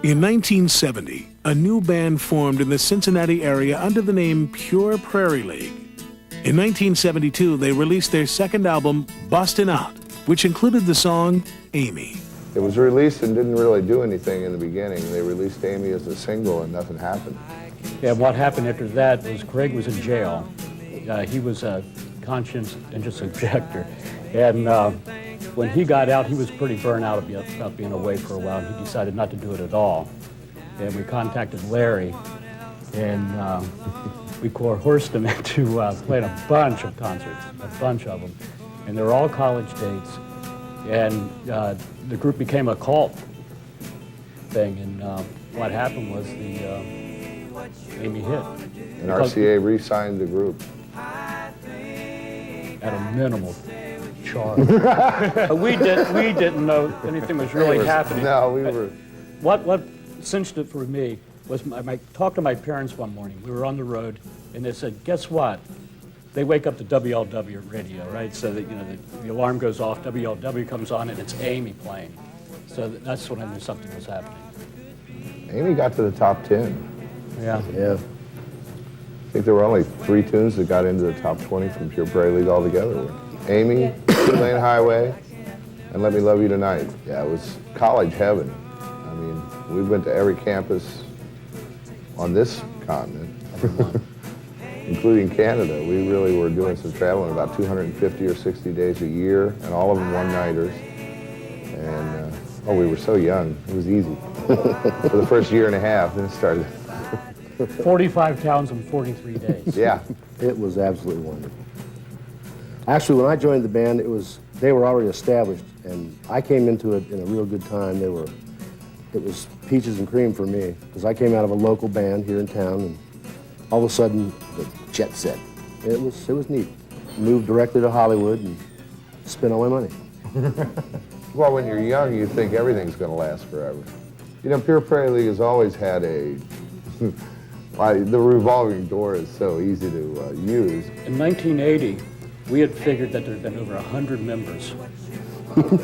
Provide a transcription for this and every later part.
In 1970, a new band formed in the Cincinnati area under the name Pure Prairie League. In 1972, they released their second album, Bustin' Out, which included the song Amy. It was released and didn't really do anything in the beginning. They released Amy as a single and nothing happened. Yeah, what happened after that was Craig was in jail. He was a conscientious objector. And when he got out, he was pretty burnt out about being away for a while. He decided not to do it at all. And we contacted Larry, and we coerced him into playing a bunch of concerts, a bunch of them. And they were all college dates. And the group became a cult thing. And what happened was the Amy hit. And RCA re-signed the group. At a minimal charge. we didn't know anything was really happening. No, we were. What cinched it for me was I talked to my parents one morning. We were on the road, and they said, "Guess what?" They wake up to WLW radio, right? So that the alarm goes off, WLW comes on, and it's Amy playing. So that's when I knew something was happening. Amy got to the top 10. Yeah. Yeah. I think there were only 3 tunes that got into the top 20 from Pure Prairie League altogether. Amy, 2-Lane Highway, and Let Me Love You Tonight. Yeah, it was college heaven. I mean, we went to every campus on this continent, including Canada. We really were doing some traveling, about 250 or 60 days a year, and all of them one-nighters. And, we were so young. It was easy. For the first year and a half, then it started. 45 towns in 43 days. Yeah. It was absolutely wonderful. Actually, when I joined the band, they were already established, and I came into it in a real good time. It was peaches and cream for me, because I came out of a local band here in town, and all of a sudden, the jet set. It was neat. Moved directly to Hollywood and spent all my money. Well, when you're young, you think everything's going to last forever. You know, Pure Prairie League has always had a... the revolving door is so easy to use. In 1980, we had figured that there had been over 100 members. And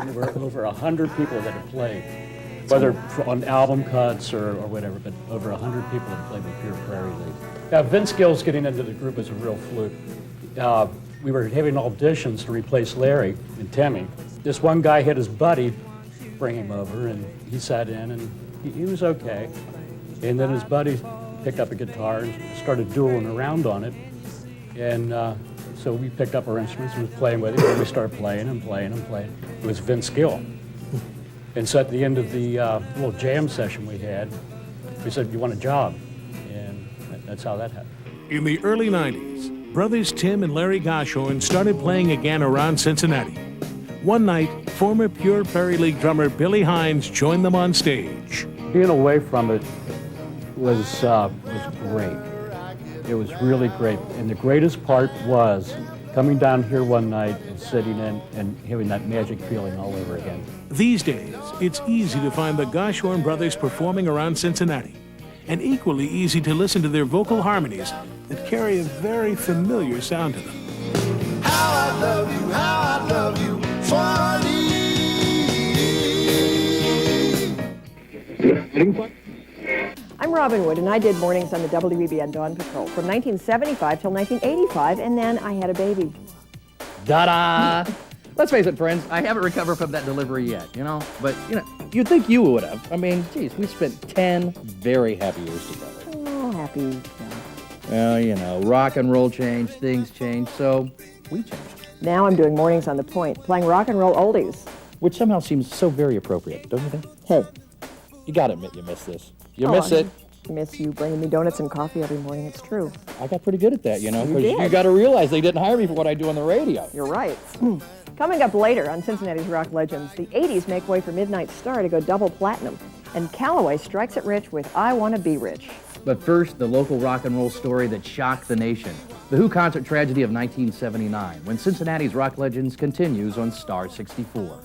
there were over 100 people that had played, whether on album cuts or whatever, but over 100 people had played with Pure Prairie League. Now, Vince Gill's getting into the group was a real fluke. We were having auditions to replace Larry and Timmy. This one guy had his buddy bring him over, and he sat in, and he was okay. And then his buddy picked up a guitar and started dueling around on it. And so we picked up our instruments and was playing with him, and we started playing and playing and playing. It was Vince Gill. And so at the end of the little jam session we had, we said, "You want a job?" And that's how that happened. In the early 90s, brothers Tim and Larry Goshorn started playing again around Cincinnati. One night, former Pure Prairie League drummer Billy Hines joined them on stage. Being away from it was great. It was really great. And the greatest part was coming down here one night and sitting in and having that magic feeling all over again. These days, it's easy to find the Goshorn brothers performing around Cincinnati, and equally easy to listen to their vocal harmonies that carry a very familiar sound to them. How I love you, I'm Robin Wood, and I did mornings on the WBBN Dawn Patrol from 1975 till 1985, and then I had a baby. Da-da! Let's face it, friends, I haven't recovered from that delivery yet, But, you'd think you would have. I mean, geez, we spent 10 very happy years together. Oh, happy. Well, rock and roll changed, things changed, so we changed. Now I'm doing mornings on the Point, playing rock and roll oldies. Which somehow seems so very appropriate, don't you think? Hey. You gotta admit you miss this. You miss it. I miss you bringing me donuts and coffee every morning. It's true. I got pretty good at that, because You did. you got to realize they didn't hire me for what I do on the radio. You're right. Coming up later on Cincinnati's Rock Legends, the 80s make way for Midnight Star to go double platinum, and Calloway strikes it rich with I Wanna Be Rich. But first, the local rock and roll story that shocked the nation. The Who concert tragedy of 1979, when Cincinnati's Rock Legends continues on Star 64.